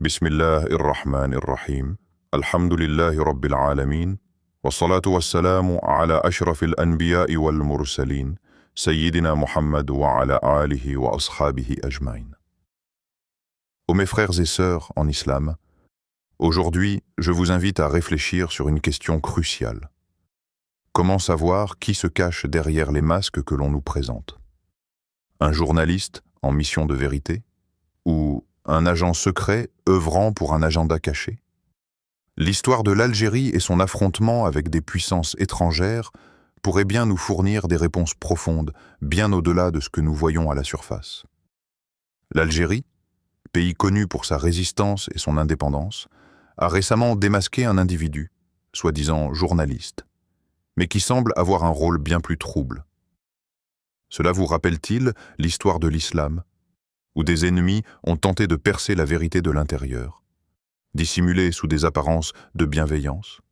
بسم الله الرحمن الرحيم الحمد لله رب العالمين والصلاة والسلام على أشرف الأنبياء والمرسلين سيدنا محمد وعلى آله وأصحابه أجمعين. Ô mes frères et sœurs en islam, aujourd'hui, je vous invite à réfléchir sur une question cruciale. Comment savoir qui se cache derrière les masques que l'on nous présente? Un journaliste en mission de vérité? Ou un agent secret œuvrant pour un agenda caché? L'histoire de l'Algérie et son affrontement avec des puissances étrangères pourrait bien nous fournir des réponses profondes, bien au-delà de ce que nous voyons à la surface. L'Algérie, pays connu pour sa résistance et son indépendance, a récemment démasqué un individu, soi-disant journaliste, mais qui semble avoir un rôle bien plus trouble. Cela vous rappelle-t-il l'histoire de l'islam, où des ennemis ont tenté de percer la vérité de l'intérieur, dissimulés sous des apparences de bienveillance?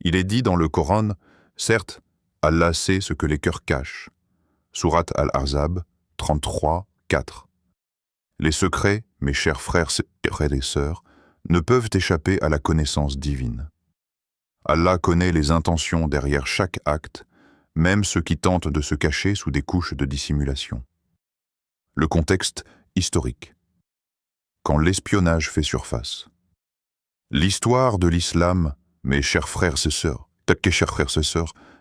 Il est dit dans le Coran, certes, Allah sait ce que les cœurs cachent. Sourate Al-Ahzab 33, 4. Les secrets, mes chers frères et sœurs, ne peuvent échapper à la connaissance divine. Allah connaît les intentions derrière chaque acte, même ceux qui tentent de se cacher sous des couches de dissimulation. Le contexte historique. Quand l'espionnage fait surface. L'histoire de l'islam, mes chers frères et sœurs,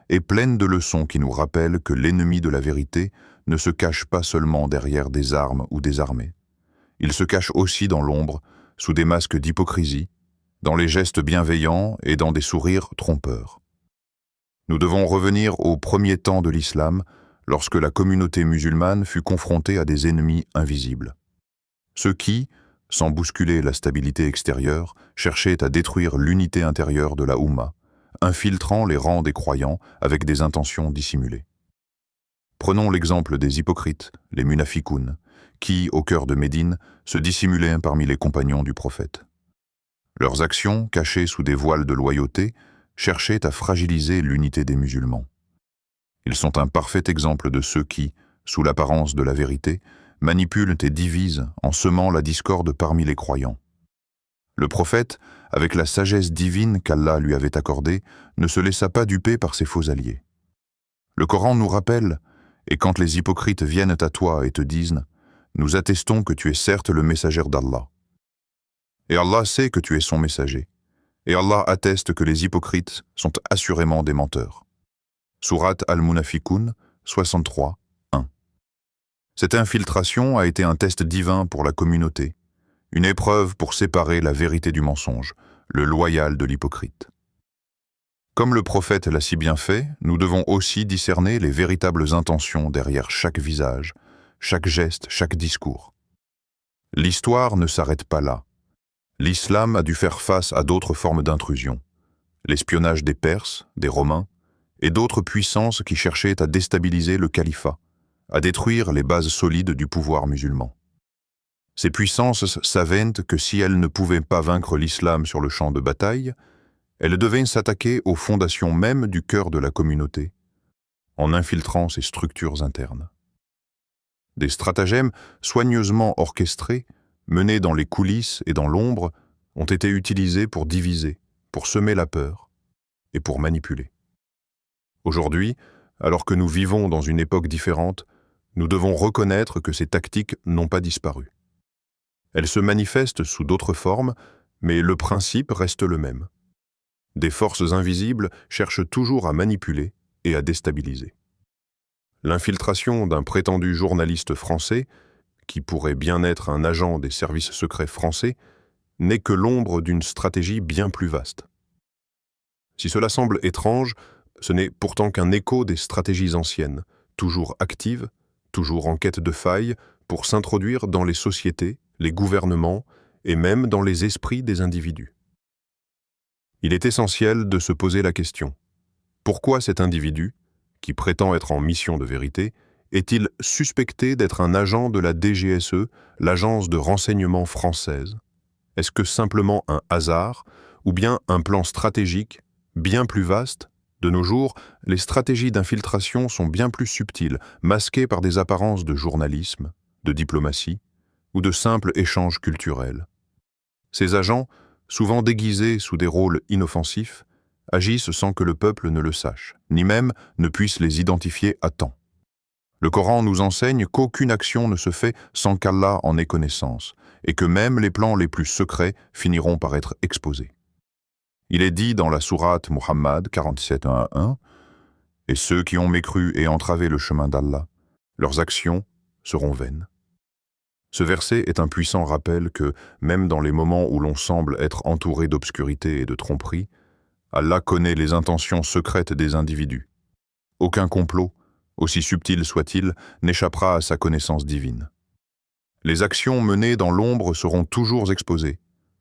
est pleine de leçons qui nous rappellent que l'ennemi de la vérité ne se cache pas seulement derrière des armes ou des armées. Il se cache aussi dans l'ombre, sous des masques d'hypocrisie, dans les gestes bienveillants et dans des sourires trompeurs. Nous devons revenir aux premiers temps de l'islam, lorsque la communauté musulmane fut confrontée à des ennemis invisibles. Ceux qui, sans bousculer la stabilité extérieure, cherchaient à détruire l'unité intérieure de la Oumma, infiltrant les rangs des croyants avec des intentions dissimulées. Prenons l'exemple des hypocrites, les munafikouns, qui, au cœur de Médine, se dissimulaient parmi les compagnons du prophète. Leurs actions, cachées sous des voiles de loyauté, cherchaient à fragiliser l'unité des musulmans. Ils sont un parfait exemple de ceux qui, sous l'apparence de la vérité, manipulent et divisent en semant la discorde parmi les croyants. Le prophète, avec la sagesse divine qu'Allah lui avait accordée, ne se laissa pas duper par ses faux alliés. Le Coran nous rappelle, et quand les hypocrites viennent à toi et te disent « Nous attestons que tu es certes le messager d'Allah ». Et Allah sait que tu es son messager. Et Allah atteste que les hypocrites sont assurément des menteurs. Sourate Al-Munafiqun 63, 1. Cette infiltration a été un test divin pour la communauté, une épreuve pour séparer la vérité du mensonge, le loyal de l'hypocrite. Comme le prophète l'a si bien fait, nous devons aussi discerner les véritables intentions derrière chaque visage, chaque geste, chaque discours. L'histoire ne s'arrête pas là. L'islam a dû faire face à d'autres formes d'intrusion. L'espionnage des Perses, des Romains, et d'autres puissances qui cherchaient à déstabiliser le califat, à détruire les bases solides du pouvoir musulman. Ces puissances savaient que si elles ne pouvaient pas vaincre l'islam sur le champ de bataille, elles devaient s'attaquer aux fondations mêmes du cœur de la communauté, en infiltrant ses structures internes. Des stratagèmes soigneusement orchestrés, menés dans les coulisses et dans l'ombre, ont été utilisés pour diviser, pour semer la peur et pour manipuler. Aujourd'hui, alors que nous vivons dans une époque différente, nous devons reconnaître que ces tactiques n'ont pas disparu. Elles se manifestent sous d'autres formes, mais le principe reste le même. Des forces invisibles cherchent toujours à manipuler et à déstabiliser. L'infiltration d'un prétendu journaliste français, qui pourrait bien être un agent des services secrets français, n'est que l'ombre d'une stratégie bien plus vaste. Si cela semble étrange, ce n'est pourtant qu'un écho des stratégies anciennes, toujours actives, toujours en quête de failles, pour s'introduire dans les sociétés, les gouvernements et même dans les esprits des individus. Il est essentiel de se poser la question: pourquoi cet individu, qui prétend être en mission de vérité, est-il suspecté d'être un agent de la DGSE, l'agence de renseignement française? Est-ce que simplement un hasard, ou bien un plan stratégique, bien plus vaste? De nos jours, les stratégies d'infiltration sont bien plus subtiles, masquées par des apparences de journalisme, de diplomatie ou de simples échanges culturels. Ces agents, souvent déguisés sous des rôles inoffensifs, agissent sans que le peuple ne le sache, ni même ne puisse les identifier à temps. Le Coran nous enseigne qu'aucune action ne se fait sans qu'Allah en ait connaissance, et que même les plans les plus secrets finiront par être exposés. Il est dit dans la sourate Muhammad 47:1 « Et ceux qui ont mécru et entravé le chemin d'Allah, leurs actions seront vaines. » Ce verset est un puissant rappel que, même dans les moments où l'on semble être entouré d'obscurité et de tromperie, Allah connaît les intentions secrètes des individus. Aucun complot, aussi subtil soit-il, n'échappera à sa connaissance divine. Les actions menées dans l'ombre seront toujours exposées,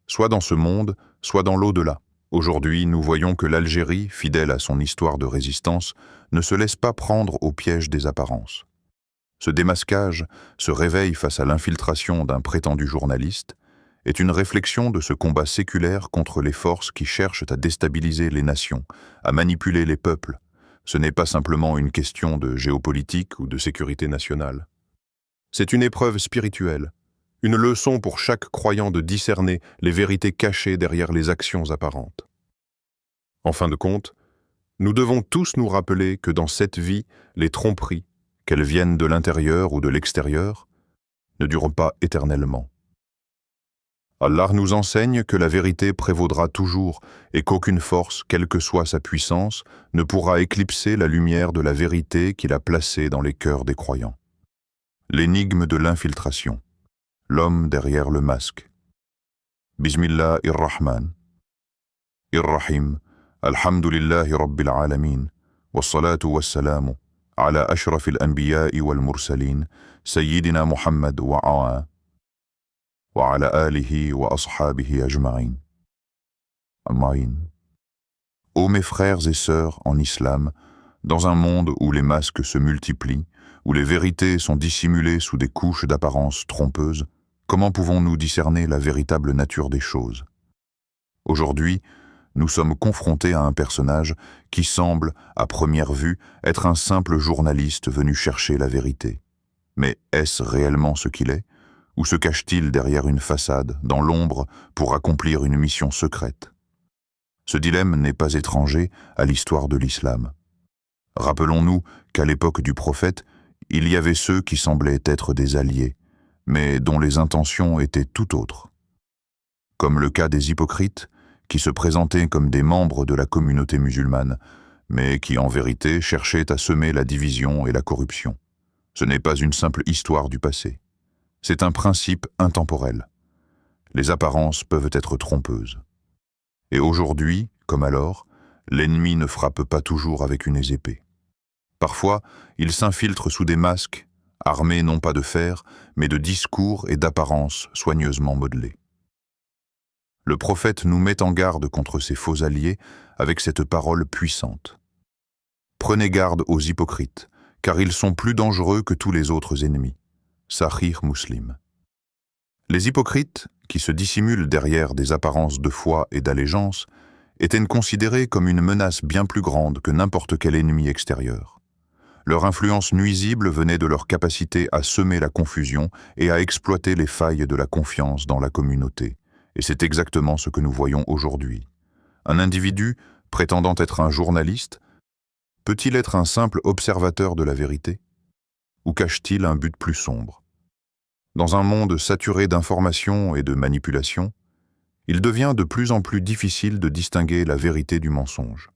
soit dans ce monde, soit dans l'au-delà. Aujourd'hui, nous voyons que l'Algérie, fidèle à son histoire de résistance, ne se laisse pas prendre au piège des apparences. Ce démasquage, ce réveil face à l'infiltration d'un prétendu journaliste, est une réflexion de ce combat séculaire contre les forces qui cherchent à déstabiliser les nations, à manipuler les peuples. Ce n'est pas simplement une question de géopolitique ou de sécurité nationale. C'est une épreuve spirituelle, une leçon pour chaque croyant de discerner les vérités cachées derrière les actions apparentes. En fin de compte, nous devons tous nous rappeler que dans cette vie, les tromperies, qu'elles viennent de l'intérieur ou de l'extérieur, ne durent pas éternellement. Allah nous enseigne que la vérité prévaudra toujours et qu'aucune force, quelle que soit sa puissance, ne pourra éclipser la lumière de la vérité qu'il a placée dans les cœurs des croyants. L'énigme de l'infiltration. L'homme derrière le masque. Bismillahir-Rahman. Ir-Rahim. Alhamdulillahi Rabbil Alamin. Wassalatu wassalamu ala ashrafil anbiya'i wal mursalin. Sayyidina Muhammad wa ala alihi wa ashabihi ajma'in. Amain. Ô mes frères et sœurs en islam, dans un monde où les masques se multiplient, où les vérités sont dissimulées sous des couches d'apparence trompeuses, comment pouvons-nous discerner la véritable nature des choses? Aujourd'hui, nous sommes confrontés à un personnage qui semble, à première vue, être un simple journaliste venu chercher la vérité. Mais est-ce réellement ce qu'il est? Ou se cache-t-il derrière une façade, dans l'ombre, pour accomplir une mission secrète? Ce dilemme n'est pas étranger à l'histoire de l'islam. Rappelons-nous qu'à l'époque du prophète, il y avait ceux qui semblaient être des alliés, mais dont les intentions étaient tout autres. Comme le cas des hypocrites, qui se présentaient comme des membres de la communauté musulmane, mais qui en vérité cherchaient à semer la division et la corruption. Ce n'est pas une simple histoire du passé. C'est un principe intemporel. Les apparences peuvent être trompeuses. Et aujourd'hui, comme alors, l'ennemi ne frappe pas toujours avec une épée. Parfois, il s'infiltre sous des masques, armés non pas de fer, mais de discours et d'apparences soigneusement modelés. Le prophète nous met en garde contre ces faux alliés avec cette parole puissante. Prenez garde aux hypocrites, car ils sont plus dangereux que tous les autres ennemis. Sahih Muslim. Les hypocrites, qui se dissimulent derrière des apparences de foi et d'allégeance, étaient considérés comme une menace bien plus grande que n'importe quel ennemi extérieur. Leur influence nuisible venait de leur capacité à semer la confusion et à exploiter les failles de la confiance dans la communauté. Et c'est exactement ce que nous voyons aujourd'hui. Un individu, prétendant être un journaliste, peut-il être un simple observateur de la vérité? Ou cache-t-il un but plus sombre? Dans un monde saturé d'informations et de manipulations, il devient de plus en plus difficile de distinguer la vérité du mensonge.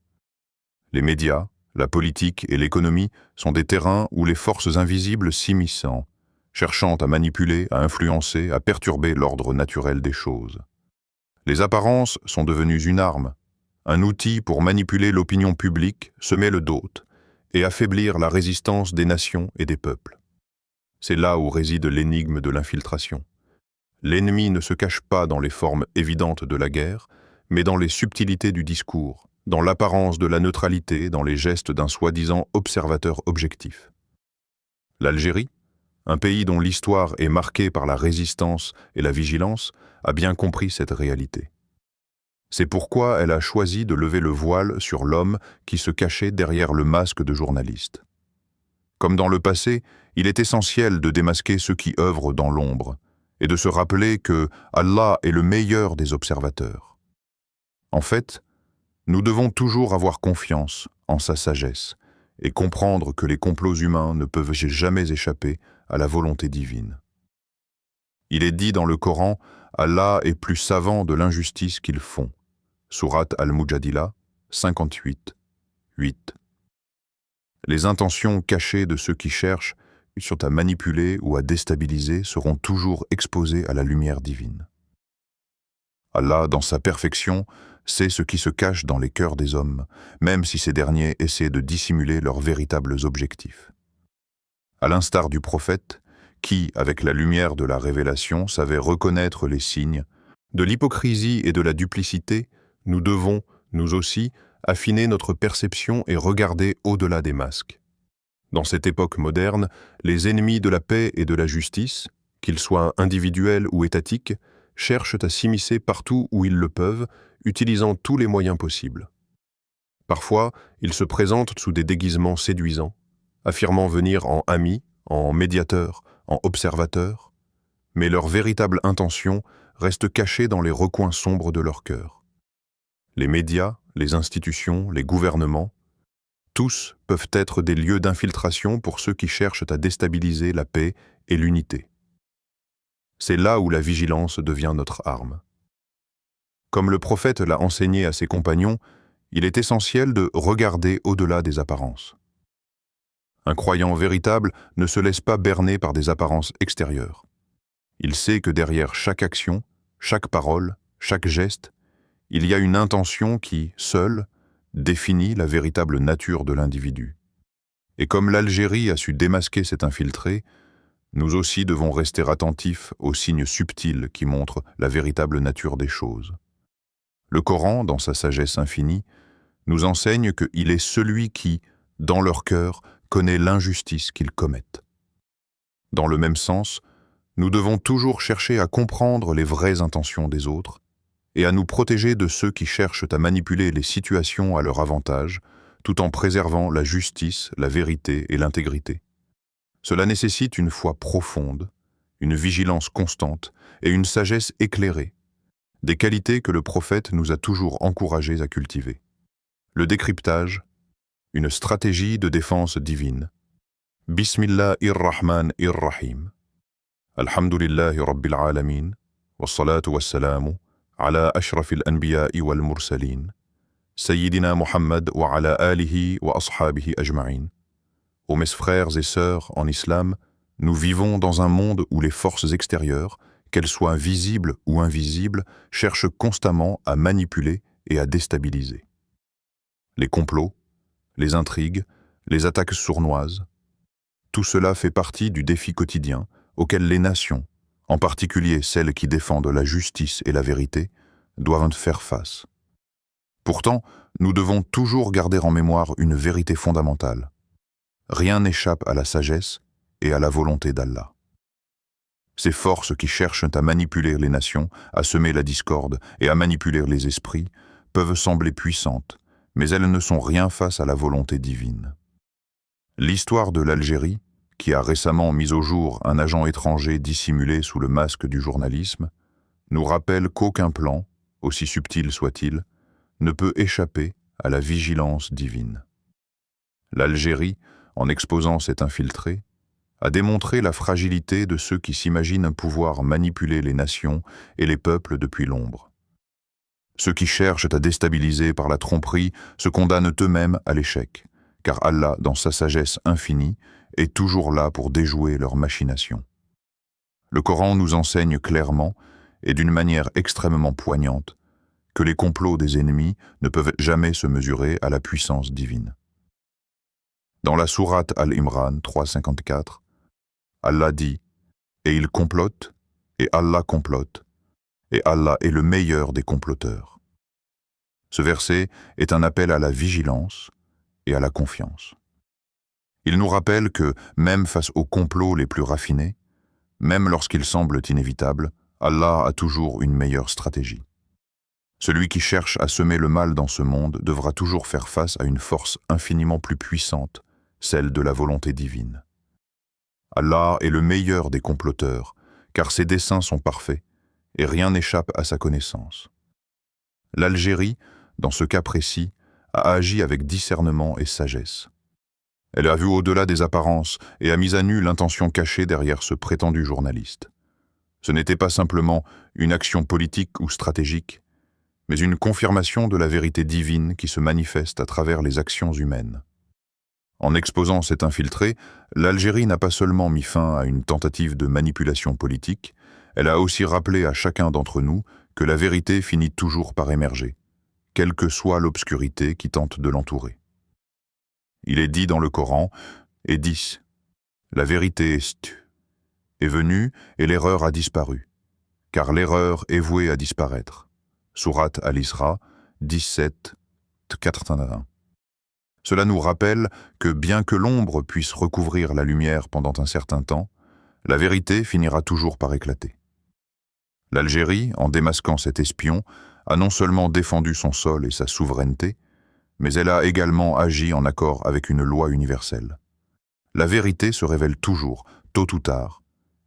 Les médias, la politique et l'économie sont des terrains où les forces invisibles s'immiscent, cherchant à manipuler, à influencer, à perturber l'ordre naturel des choses. Les apparences sont devenues une arme, un outil pour manipuler l'opinion publique, semer le doute et affaiblir la résistance des nations et des peuples. C'est là où réside l'énigme de l'infiltration. L'ennemi ne se cache pas dans les formes évidentes de la guerre, mais dans les subtilités du discours, dans l'apparence de la neutralité, dans les gestes d'un soi-disant observateur objectif. L'Algérie, un pays dont l'histoire est marquée par la résistance et la vigilance, a bien compris cette réalité. C'est pourquoi elle a choisi de lever le voile sur l'homme qui se cachait derrière le masque de journaliste. Comme dans le passé, il est essentiel de démasquer ceux qui œuvrent dans l'ombre, et de se rappeler que Allah est le meilleur des observateurs. En fait, nous devons toujours avoir confiance en sa sagesse et comprendre que les complots humains ne peuvent jamais échapper à la volonté divine. Il est dit dans le Coran, Allah est plus savant de l'injustice qu'ils font. Sourate Al-Mujadila 58, 8. Les intentions cachées de ceux qui cherchent à manipuler ou à déstabiliser seront toujours exposées à la lumière divine. Allah, dans sa perfection, sait ce qui se cache dans les cœurs des hommes, même si ces derniers essaient de dissimuler leurs véritables objectifs. À l'instar du prophète, qui, avec la lumière de la révélation, savait reconnaître les signes, de l'hypocrisie et de la duplicité, nous devons, nous aussi, affiner notre perception et regarder au-delà des masques. Dans cette époque moderne, les ennemis de la paix et de la justice, qu'ils soient individuels ou étatiques, cherchent à s'immiscer partout où ils le peuvent, utilisant tous les moyens possibles. Parfois, ils se présentent sous des déguisements séduisants, affirmant venir en amis, en médiateurs, en observateurs, mais leur véritable intention reste cachée dans les recoins sombres de leur cœur. Les médias, les institutions, les gouvernements, tous peuvent être des lieux d'infiltration pour ceux qui cherchent à déstabiliser la paix et l'unité. C'est là où la vigilance devient notre arme. Comme le prophète l'a enseigné à ses compagnons, il est essentiel de regarder au-delà des apparences. Un croyant véritable ne se laisse pas berner par des apparences extérieures. Il sait que derrière chaque action, chaque parole, chaque geste, il y a une intention qui, seule, définit la véritable nature de l'individu. Et comme l'Algérie a su démasquer cet infiltré, nous aussi devons rester attentifs aux signes subtils qui montrent la véritable nature des choses. Le Coran, dans sa sagesse infinie, nous enseigne qu'il est celui qui, dans leur cœur, connaît l'injustice qu'ils commettent. Dans le même sens, nous devons toujours chercher à comprendre les vraies intentions des autres et à nous protéger de ceux qui cherchent à manipuler les situations à leur avantage, tout en préservant la justice, la vérité et l'intégrité. Cela nécessite une foi profonde, une vigilance constante et une sagesse éclairée, des qualités que le prophète nous a toujours encouragés à cultiver. Le décryptage, une stratégie de défense divine. Bismillahir-Rahmanir-Rahim. Alhamdulillahi Rabbil Alamin, wassalatu wassalamu ala ashrafil anbiya'i wal mursalin, Sayyidina Muhammad wa ala alihi wa ashabihi ajma'in. Ô mes frères et sœurs en islam, nous vivons dans un monde où les forces extérieures, qu'elles soient visibles ou invisibles, cherchent constamment à manipuler et à déstabiliser. Les complots, les intrigues, les attaques sournoises, tout cela fait partie du défi quotidien auquel les nations, en particulier celles qui défendent la justice et la vérité, doivent faire face. Pourtant, nous devons toujours garder en mémoire une vérité fondamentale. Rien n'échappe à la sagesse et à la volonté d'Allah. Ces forces qui cherchent à manipuler les nations, à semer la discorde et à manipuler les esprits, peuvent sembler puissantes, mais elles ne sont rien face à la volonté divine. L'histoire de l'Algérie, qui a récemment mis au jour un agent étranger dissimulé sous le masque du journalisme, nous rappelle qu'aucun plan, aussi subtil soit-il, ne peut échapper à la vigilance divine. L'Algérie, en exposant cet infiltré, a démontré la fragilité de ceux qui s'imaginent pouvoir manipuler les nations et les peuples depuis l'ombre. Ceux qui cherchent à déstabiliser par la tromperie se condamnent eux-mêmes à l'échec, car Allah, dans sa sagesse infinie, est toujours là pour déjouer leurs machinations. Le Coran nous enseigne clairement, et d'une manière extrêmement poignante, que les complots des ennemis ne peuvent jamais se mesurer à la puissance divine. Dans la sourate Al-Imran 3,54, Allah dit « Et ils complotent, et Allah complote, et Allah est le meilleur des comploteurs. » Ce verset est un appel à la vigilance et à la confiance. Il nous rappelle que, même face aux complots les plus raffinés, même lorsqu'ils semblent inévitables, Allah a toujours une meilleure stratégie. Celui qui cherche à semer le mal dans ce monde devra toujours faire face à une force infiniment plus puissante, celle de la volonté divine. Allah est le meilleur des comploteurs, car ses desseins sont parfaits, et rien n'échappe à sa connaissance. L'Algérie, dans ce cas précis, a agi avec discernement et sagesse. Elle a vu au-delà des apparences et a mis à nu l'intention cachée derrière ce prétendu journaliste. Ce n'était pas simplement une action politique ou stratégique, mais une confirmation de la vérité divine qui se manifeste à travers les actions humaines. En exposant cet infiltré, l'Algérie n'a pas seulement mis fin à une tentative de manipulation politique, elle a aussi rappelé à chacun d'entre nous que la vérité finit toujours par émerger, quelle que soit l'obscurité qui tente de l'entourer. Il est dit dans le Coran, et dis, la vérité est venue et l'erreur a disparu, car l'erreur est vouée à disparaître. Sourate Al-Isra 17:81. Cela nous rappelle que bien que l'ombre puisse recouvrir la lumière pendant un certain temps, la vérité finira toujours par éclater. L'Algérie, en démasquant cet espion, a non seulement défendu son sol et sa souveraineté, mais elle a également agi en accord avec une loi universelle. La vérité se révèle toujours, tôt ou tard,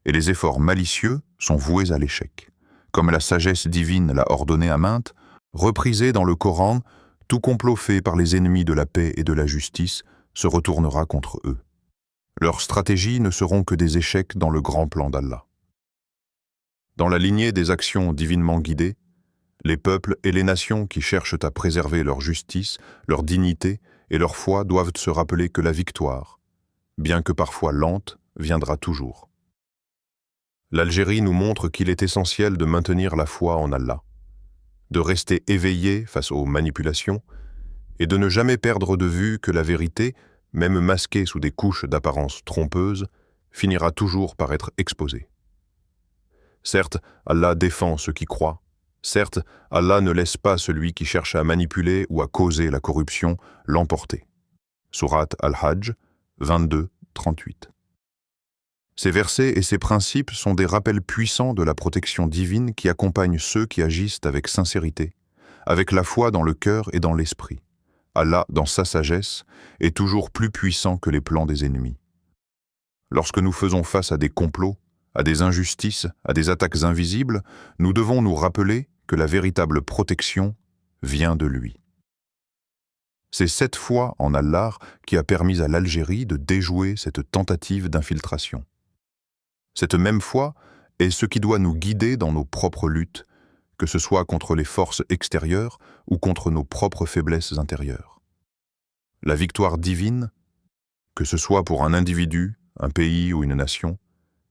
et les efforts malicieux sont voués à l'échec. Comme la sagesse divine l'a ordonné à maintes, reprisé dans le Coran, tout complot fait par les ennemis de la paix et de la justice se retournera contre eux. Leurs stratégies ne seront que des échecs dans le grand plan d'Allah. Dans la lignée des actions divinement guidées, les peuples et les nations qui cherchent à préserver leur justice, leur dignité et leur foi doivent se rappeler que la victoire, bien que parfois lente, viendra toujours. L'Algérie nous montre qu'il est essentiel de maintenir la foi en Allah, de rester éveillé face aux manipulations et de ne jamais perdre de vue que la vérité, même masquée sous des couches d'apparence trompeuses, finira toujours par être exposée. Certes, Allah défend ceux qui croient. Certes, Allah ne laisse pas celui qui cherche à manipuler ou à causer la corruption l'emporter. Sourate Al-Hajj 22:38. Ces versets et ces principes sont des rappels puissants de la protection divine qui accompagne ceux qui agissent avec sincérité, avec la foi dans le cœur et dans l'esprit. Allah, dans sa sagesse, est toujours plus puissant que les plans des ennemis. Lorsque nous faisons face à des complots, à des injustices, à des attaques invisibles, nous devons nous rappeler que la véritable protection vient de lui. C'est cette foi en Allah qui a permis à l'Algérie de déjouer cette tentative d'infiltration. Cette même foi est ce qui doit nous guider dans nos propres luttes, que ce soit contre les forces extérieures ou contre nos propres faiblesses intérieures. La victoire divine, que ce soit pour un individu, un pays ou une nation,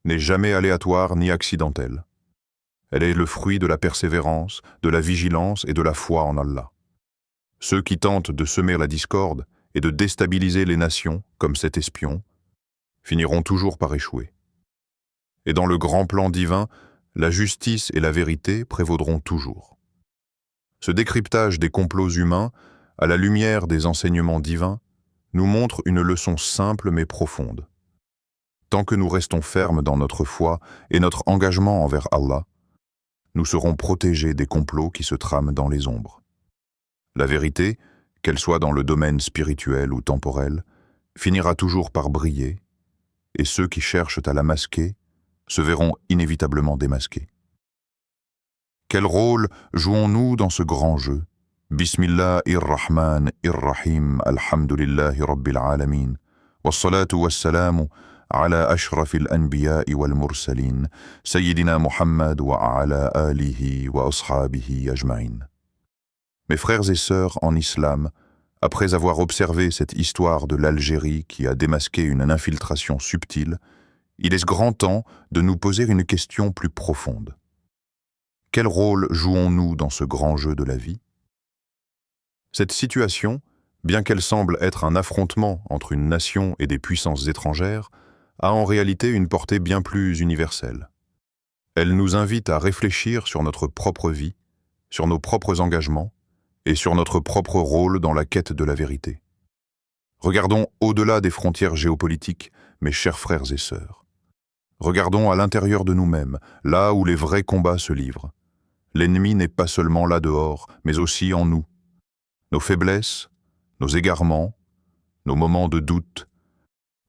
n'est jamais aléatoire ni accidentelle. Elle est le fruit de la persévérance, de la vigilance et de la foi en Allah. Ceux qui tentent de semer la discorde et de déstabiliser les nations, comme cet espion, finiront toujours par échouer. Et dans le grand plan divin, la justice et la vérité prévaudront toujours. Ce décryptage des complots humains, à la lumière des enseignements divins, nous montre une leçon simple mais profonde. Tant que nous restons fermes dans notre foi et notre engagement envers Allah, nous serons protégés des complots qui se trament dans les ombres. La vérité, qu'elle soit dans le domaine spirituel ou temporel, finira toujours par briller, et ceux qui cherchent à la masquer se verront inévitablement démasqués. Quel rôle jouons-nous dans ce grand jeu? Bismillahir-Rahman-ir-Rahim, alhamdulillahi rabbil alamin, wassalatu wassalamu على أشرف الأنبياء والمرسلين سيدنا محمد وعلى آله وأصحابه أجمعين. Mes frères et sœurs en islam, après avoir observé cette histoire de l'Algérie qui a démasqué une infiltration subtile, il est grand temps de nous poser une question plus profonde. Quel rôle jouons-nous dans ce grand jeu de la vie? Cette situation, bien qu'elle semble être un affrontement entre une nation et des puissances étrangères, a en réalité une portée bien plus universelle. Elle nous invite à réfléchir sur notre propre vie, sur nos propres engagements et sur notre propre rôle dans la quête de la vérité. Regardons au-delà des frontières géopolitiques, mes chers frères et sœurs. Regardons à l'intérieur de nous-mêmes, là où les vrais combats se livrent. L'ennemi n'est pas seulement là dehors, mais aussi en nous. Nos faiblesses, nos égarements, nos moments de doute,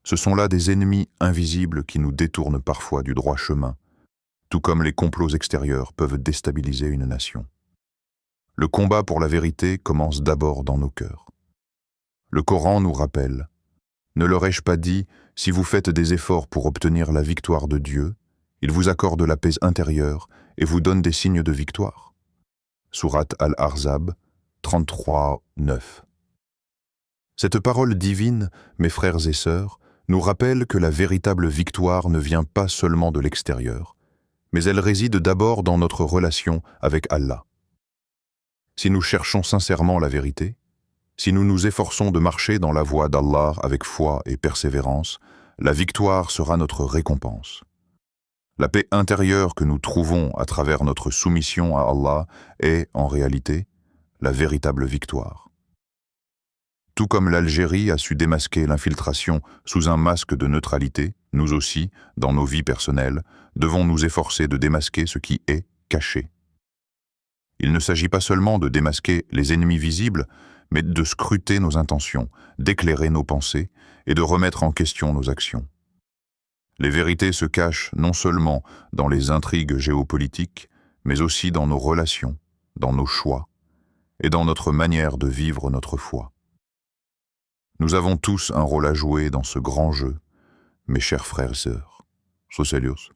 ce sont là des ennemis invisibles qui nous détournent parfois du droit chemin, tout comme les complots extérieurs peuvent déstabiliser une nation. Le combat pour la vérité commence d'abord dans nos cœurs. Le Coran nous rappelle « Ne leur ai-je pas dit, si vous faites des efforts pour obtenir la victoire de Dieu, il vous accorde la paix intérieure et vous donne des signes de victoire » Sourate Al-Ahzab 33:9. Cette parole divine, mes frères et sœurs, nous rappelle que la véritable victoire ne vient pas seulement de l'extérieur, mais elle réside d'abord dans notre relation avec Allah. Si nous cherchons sincèrement la vérité, si nous nous efforçons de marcher dans la voie d'Allah avec foi et persévérance, la victoire sera notre récompense. La paix intérieure que nous trouvons à travers notre soumission à Allah est, en réalité, la véritable victoire. Tout comme l'Algérie a su démasquer l'infiltration sous un masque de neutralité, nous aussi, dans nos vies personnelles, devons nous efforcer de démasquer ce qui est caché. Il ne s'agit pas seulement de démasquer les ennemis visibles, mais de scruter nos intentions, d'éclairer nos pensées et de remettre en question nos actions. Les vérités se cachent non seulement dans les intrigues géopolitiques, mais aussi dans nos relations, dans nos choix et dans notre manière de vivre notre foi. Nous avons tous un rôle à jouer dans ce grand jeu, mes chers frères et sœurs. Soselios.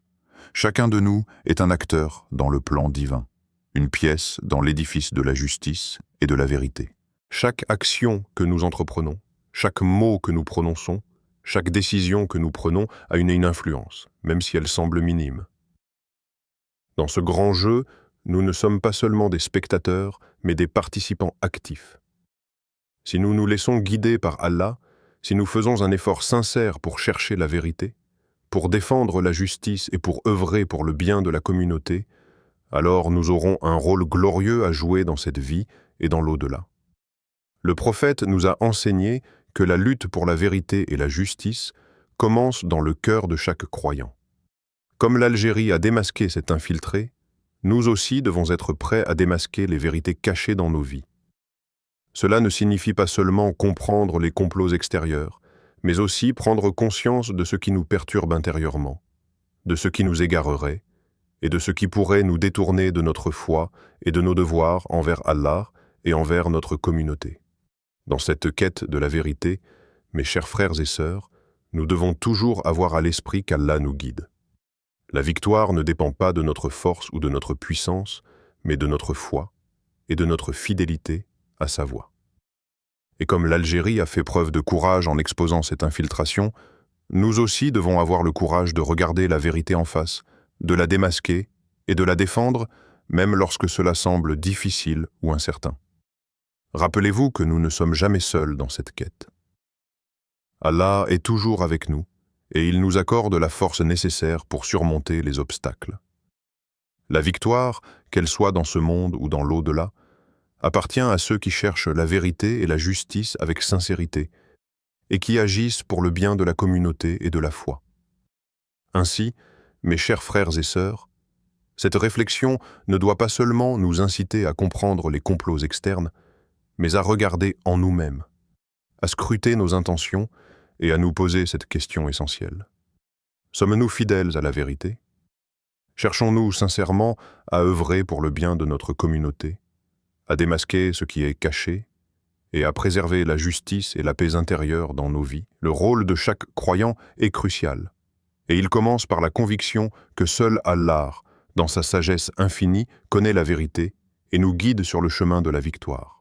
Chacun de nous est un acteur dans le plan divin, une pièce dans l'édifice de la justice et de la vérité. Chaque action que nous entreprenons, chaque mot que nous prononçons, chaque décision que nous prenons a une influence, même si elle semble minime. Dans ce grand jeu, nous ne sommes pas seulement des spectateurs, mais des participants actifs. Si nous nous laissons guider par Allah, si nous faisons un effort sincère pour chercher la vérité, pour défendre la justice et pour œuvrer pour le bien de la communauté, alors nous aurons un rôle glorieux à jouer dans cette vie et dans l'au-delà. Le prophète nous a enseigné que la lutte pour la vérité et la justice commence dans le cœur de chaque croyant. Comme l'Algérie a démasqué cet infiltré, nous aussi devons être prêts à démasquer les vérités cachées dans nos vies. Cela ne signifie pas seulement comprendre les complots extérieurs, mais aussi prendre conscience de ce qui nous perturbe intérieurement, de ce qui nous égarerait, et de ce qui pourrait nous détourner de notre foi et de nos devoirs envers Allah et envers notre communauté. Dans cette quête de la vérité, mes chers frères et sœurs, nous devons toujours avoir à l'esprit qu'Allah nous guide. La victoire ne dépend pas de notre force ou de notre puissance, mais de notre foi et de notre fidélité à sa voie. Et comme l'Algérie a fait preuve de courage en exposant cette infiltration, nous aussi devons avoir le courage de regarder la vérité en face, de la démasquer et de la défendre, même lorsque cela semble difficile ou incertain. Rappelez-vous que nous ne sommes jamais seuls dans cette quête. Allah est toujours avec nous et il nous accorde la force nécessaire pour surmonter les obstacles. La victoire, qu'elle soit dans ce monde ou dans l'au-delà, appartient à ceux qui cherchent la vérité et la justice avec sincérité et qui agissent pour le bien de la communauté et de la foi. Ainsi, mes chers frères et sœurs, cette réflexion ne doit pas seulement nous inciter à comprendre les complots externes, mais à regarder en nous-mêmes, à scruter nos intentions et à nous poser cette question essentielle. Sommes-nous fidèles à la vérité? Cherchons-nous sincèrement à œuvrer pour le bien de notre communauté, à démasquer ce qui est caché et à préserver la justice et la paix intérieure dans nos vies? Le rôle de chaque croyant est crucial, et il commence par la conviction que seul Allah, dans sa sagesse infinie, connaît la vérité et nous guide sur le chemin de la victoire.